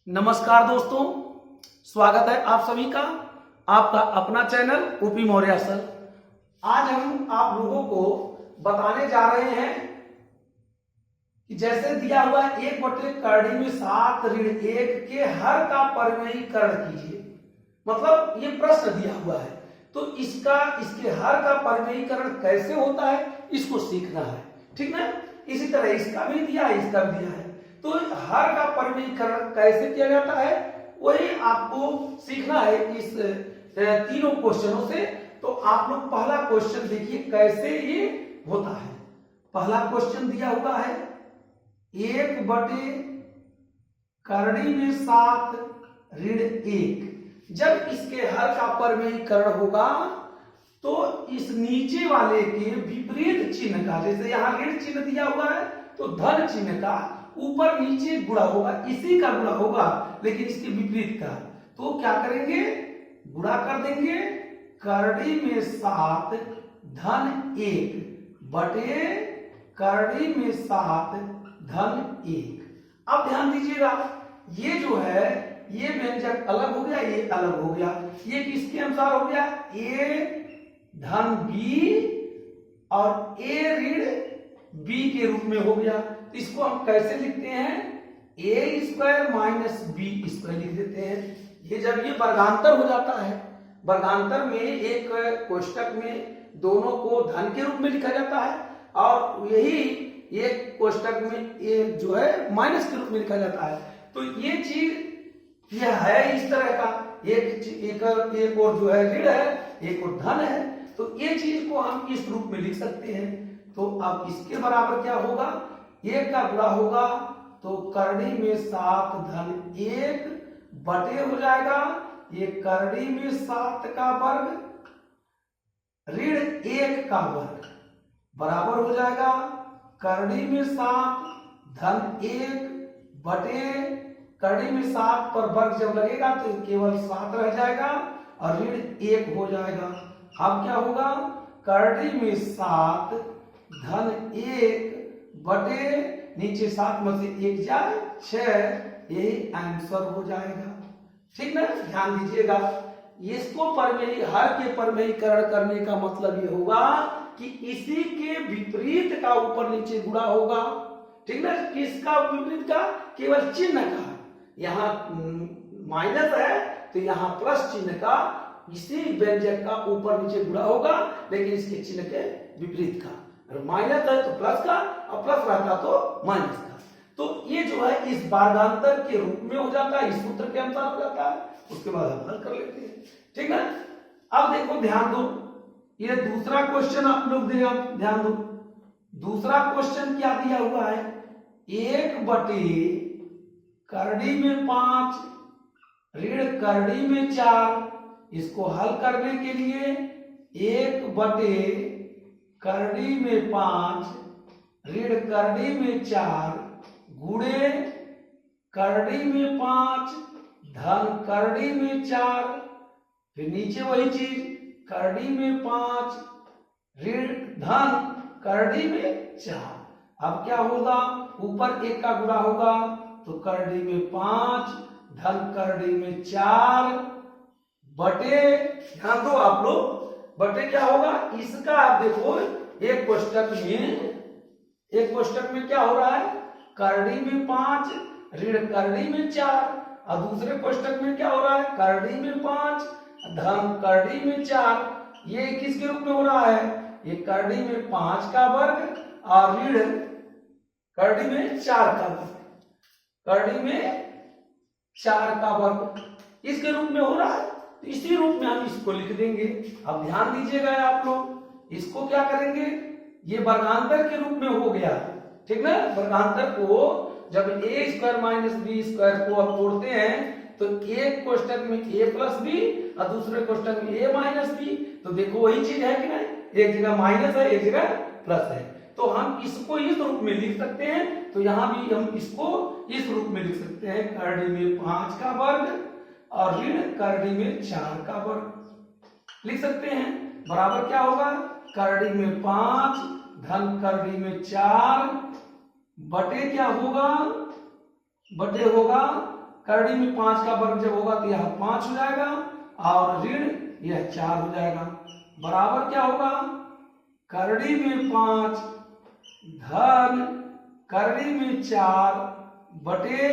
नमस्कार दोस्तों, स्वागत है आप सभी का आपका अपना चैनल ओपी मौर्य सर। आज हम आप लोगों को बताने जा रहे हैं कि जैसे दिया हुआ है 1/7 ऋण 1 के हर का परिमेयीकरण कीजिए। मतलब ये प्रश्न दिया हुआ है तो इसके हर का परिमेयीकरण कैसे होता है इसको सीखना है, ठीक ना। इसी तरह इसका भी दिया है, इसका भी दिया है, तो हर का परिमेयीकरण कैसे किया जाता है वही आपको सीखना है इस तीनों क्वेश्चनों से। तो आप लोग पहला क्वेश्चन देखिए कैसे ये होता है। पहला क्वेश्चन दिया हुआ है 1/7 ऋण 1। जब इसके हर का परिमेयीकरण होगा तो इस नीचे वाले के विपरीत चिन्ह का, जैसे यहां ऋण चिन्ह दिया हुआ है तो धन चिन्ह का ऊपर नीचे गुणा होगा, इसी का गुणा होगा लेकिन इसके विपरीत का। तो क्या करेंगे, गुणा कर देंगे करड़ी में 7 धन 1 बटे करड़ी में 7 धन 1। अब ध्यान दीजिएगा ये जो है ये व्यंजक अलग हो गया, ये अलग हो गया, ये किसके अनुसार हो गया, ए धन बी और ए ऋण बी के रूप में हो गया। तो इसको हम कैसे लिखते हैं, ए स्क्वायर माइनस बी स्क्वायर लिख देते हैं। ये जब ये वर्गांतर हो जाता है, वर्गांतर में एक कोष्टक में दोनों को धन के रूप में लिखा जाता है और यही एक कोष्टक में ये जो है माइनस के रूप में लिखा जाता है। तो ये चीज यह है इस तरह का, एक और जो है ऋण है, एक और धन है, तो ये चीज को हम इस रूप में लिख सकते हैं। तो अब इसके बराबर क्या होगा, 1 का गुणा होगा तो करड़ी में 7 धन 1 बटे हो जाएगा ये करड़ी में 7 का वर्ग ऋण 1 का वर्ग बराबर हो जाएगा करड़ी में 7 धन 1 बटे करड़ी में 7 पर वर्ग जब लगेगा तो केवल 7 रह जाएगा और ऋण 1 हो जाएगा। अब क्या होगा, करड़ी में 7 धन 1 बटे नीचे 7 में से 1 जाए 6, यही आंसर हो जाएगा, ठीक ना। ध्यान दीजिएगा इसको हर के परिमेयीकरण करने का मतलब ये होगा कि इसी के विपरीत का ऊपर नीचे गुणा होगा, ठीक ना। किसका विपरीत का, केवल चिन्ह का, यहाँ माइनस है तो यहाँ प्लस चिन्ह का इसी व्यंजक का ऊपर नीचे गुणा होगा लेकिन इसके चिन्ह के विपरीत का। अगर माइनस है तो प्लस का और प्लस रहता तो माइनस का। तो ये जो है इस वर्गांतर के रूप में हो जाता है, इस सूत्र के अनुसार हो जाता है। उसके बाद हम हल कर लेते हैं, ठीक है। अब देखो ध्यान दो, ये दूसरा क्वेश्चन आप लोग देगा, ध्यान दो दूसरा क्वेश्चन क्या दिया हुआ है, 1 बटे करड़ी में 5 ऋण करड़ी में 4। इसको हल करने के लिए 1 बटे करड़ी में 5 ऋण करड़ी में 4 गुणे करड़ी में 5 धन करड़ी में 4, फिर नीचे वही चीज करड़ी में 5 ऋण धन करड़ी में 4। अब क्या होगा, ऊपर 1 का गुणा होगा तो करड़ी में 5 धन करड़ी में 4 बटे, ध्यान दो आप लोग, बटे क्या होगा इसका, आप देखो एक कोष्टक में क्या हो रहा है, करड़ी में 5 ऋण करड़ी में 4 और दूसरे कोष्टक में क्या हो रहा है, करड़ी में 5 धन करड़ी में 4। ये किसके रूप में हो रहा है, ये करड़ी में 5 का वर्ग और ऋण करड़ी में 4 का वर्ग, करड़ी में 4 का वर्ग इसके रूप में हो रहा है। तो इसी रूप में हम इसको लिख देंगे। अब ध्यान दीजिएगा आप लोग, इसको क्या करेंगे, ये वर्गांतर के रूप में हो गया, ठीक ना। वर्गांतर को जब ए स्क्वायर माइनस बी स्क्वायर को आप तोड़ते हैं तो एक कोष्टक में ए प्लस बी और दूसरे कोष्टक में ए माइनस बी, तो देखो वही चीज है कि नहीं, एक जगह माइनस है एक जगह प्लस है। तो हम इसको इस रूप में लिख सकते हैं, तो यहां भी हम इसको इस रूप में लिख सकते हैं, करड़ी में 5 का वर्ग और ऋण करड़ी में 4 का वर्ग लिख सकते हैं। बराबर क्या होगा, करड़ी में 5 धन करड़ी में 4 बटे क्या होगा, बटे होगा करड़ी में 5 का वर्ग जब होगा तो यहाँ 5 हो जाएगा और ऋण यह 4 हो जाएगा। बराबर क्या होगा, करड़ी में 5 धन करड़ी में 4 बटे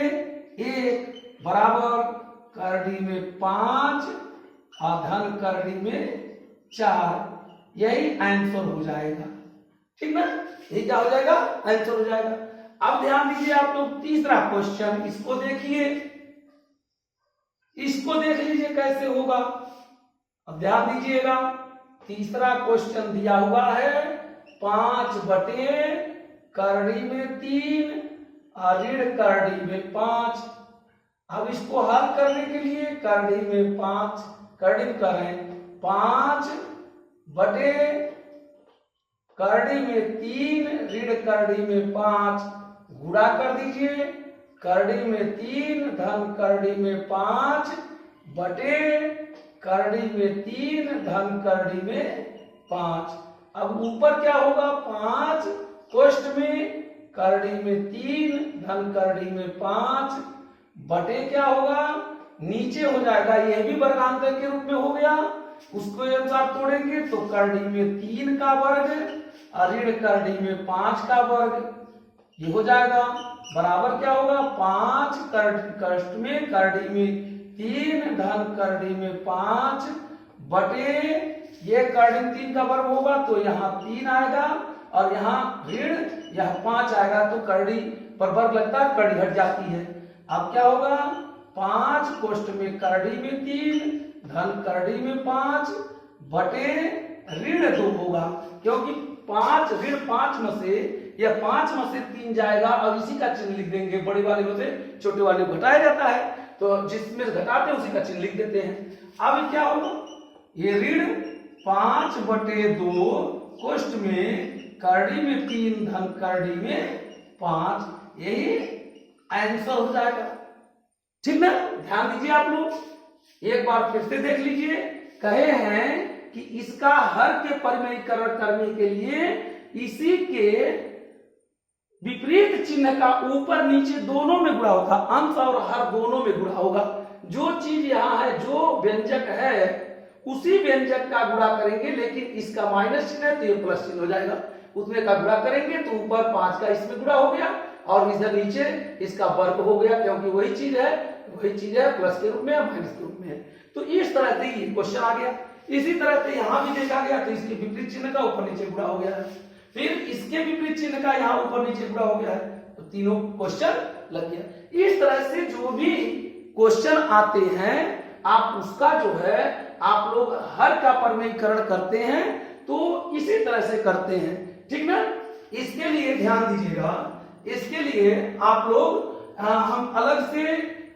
1 बराबर करड़ी में 5 और धन करड़ी में 4। यही आंसर हो जाएगा, ठीक ना। ये क्या हो जाएगा, आंसर हो जाएगा। अब ध्यान दीजिए आप लोग तीसरा क्वेश्चन, इसको देखिए, इसको देख लीजिए कैसे होगा। अब ध्यान दीजिएगा, तीसरा क्वेश्चन दिया हुआ है 5 बटे करड़ी में 3 और ऋण करड़ी में 5। अब इसको हल करने के लिए करड़ी में 5 करड़ी करें 5 बटे करड़ी में 3 ऋण करड़ी में 5 गुणा कर दीजिए, करड़ी में 3 धन करड़ी में 5 बटे करड़ी में 3 धन करड़ी में 5। अब ऊपर क्या होगा, 5 कोष्ठ में करड़ी में 3 धन करड़ी में 5 बटे क्या होगा, नीचे हो जाएगा, यह भी वर्गांतर के रूप में हो गया, उसको अनुसार तोड़ेंगे तो करड़ी में 3 का वर्ग और ऋण करड़ी में 5 का वर्ग, ये हो जाएगा। बराबर क्या होगा, 5 कष्ट में करड़ी में 3 धन करड़ी में 5 बटे ये करड़ी में 3 का वर्ग होगा तो यहाँ 3 आएगा और यहाँ ऋण यह 5 आएगा तो करड़ी पर वर्ग लगता है, करड़ी हट जाती है। अब क्या होगा, 5 कोष्ठ में करड़ी में 3 धन करड़ी में 5 बटे ऋण 2 होगा, क्योंकि 5 ऋण 5 में से यह 5 में से 3 जाएगा और इसी का चिन्ह लिख देंगे, बड़े वाले में से छोटे वाले को घटाया जाता है तो जिसमें घटाते हैं उसी का चिन्ह लिख देते हैं। अब क्या होगा, ये ऋण 5 बटे 2 कोष्ठ में करड़ी में 3 धन करड़ी में 5, यही आंसर हो जाएगा, ठीक ना। ध्यान दीजिए आप लोग, एक बार फिर से देख लीजिए, कहे हैं कि इसका हर के परिमेयीकरण करने के लिए इसी के विपरीत चिन्ह का ऊपर नीचे दोनों में गुणा होगा, अंश और हर दोनों में गुणा होगा। जो चीज यहाँ है, जो व्यंजक है उसी व्यंजक का गुणा करेंगे, लेकिन इसका माइनस चिन्ह है तो ये प्लस चिन्ह हो जाएगा, उतने का गुणा करेंगे तो ऊपर 5 का इसमें गुणा हो गया और इधर नीचे इसका वर्ग हो गया, क्योंकि वही चीज है प्लस के रूप में या माइनस के रूप में है। तो इस तरह से ये क्वेश्चन आ गया। इसी तरह से यहाँ भी देखा गया तो इसके विपरीत चिन्ह का ऊपर नीचे गुणा हो गया है, फिर इसके विपरीत चिन्ह का यहाँ ऊपर नीचे गुणा हो गया है, तो तीनों क्वेश्चन लग गया। इस तरह से जो भी क्वेश्चन आते हैं आप उसका जो है आप लोग हर का परिमेयीकरण करते हैं तो इसी तरह से करते हैं, ठीक ना। इसके लिए ध्यान दीजिएगा, इसके लिए आप लोग हम अलग से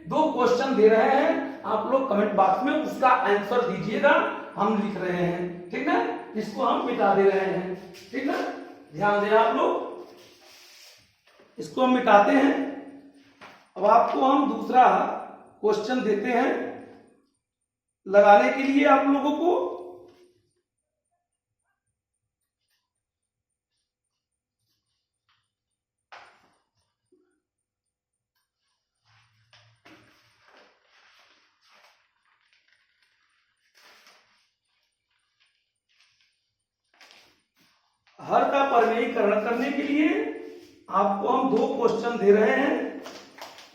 2 क्वेश्चन दे रहे हैं, आप लोग कमेंट बॉक्स में उसका आंसर दीजिएगा, हम लिख रहे हैं, ठीक ना। इसको हम मिटा दे रहे हैं, ठीक ना, ध्यान दें आप लोग, इसको हम मिटाते हैं। अब आपको हम दूसरा क्वेश्चन देते हैं लगाने के लिए आप लोगों को। हर का परिमेयीकरण करने के लिए आपको हम 2 क्वेश्चन दे रहे हैं,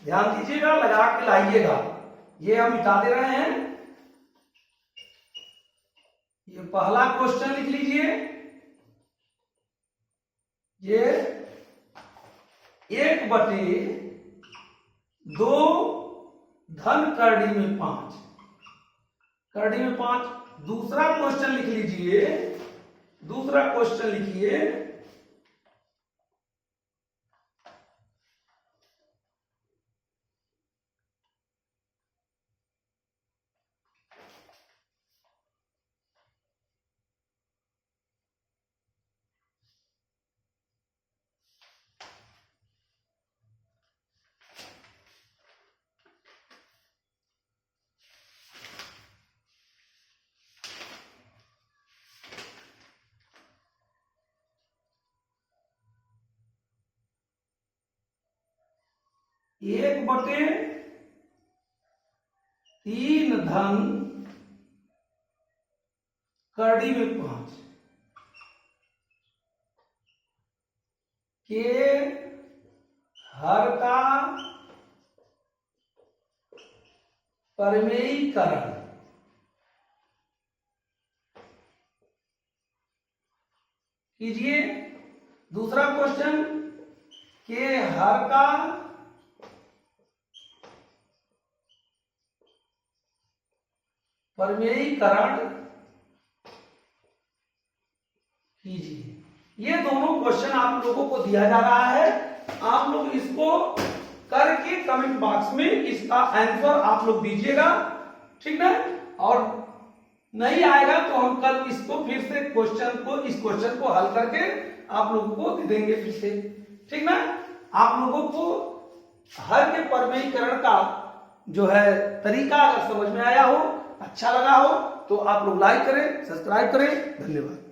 ध्यान दीजिएगा, लगा के लाइएगा। ये हम मिटा दे रहे हैं। ये पहला क्वेश्चन लिख लीजिए, ये 1 बटे 2 धन करड़ी में 5 करड़ी में 5। दूसरा क्वेश्चन लिख लीजिए, दूसरा क्वेश्चन लिखिए, एक बटे धन करड़ी में 5 के हर का परमेयीकरण कीजिए। दूसरा क्वेश्चन, के हर का परमेयीकरण कीजिए। ये दोनों क्वेश्चन आप लोगों को दिया जा रहा है, आप लोग इसको करके कमेंट बॉक्स में इसका आंसर आप लोग दीजिएगा, ठीक ना। और नहीं आएगा तो हम कल इसको फिर से इस क्वेश्चन को हल करके आप लोगों को दे देंगे फिर से, ठीक ना। आप लोगों को हर के परमेयीकरण का जो है तरीका अगर समझ में आया हो, अच्छा लगा हो, तो आप लोग लाइक करें, सब्सक्राइब करें। धन्यवाद।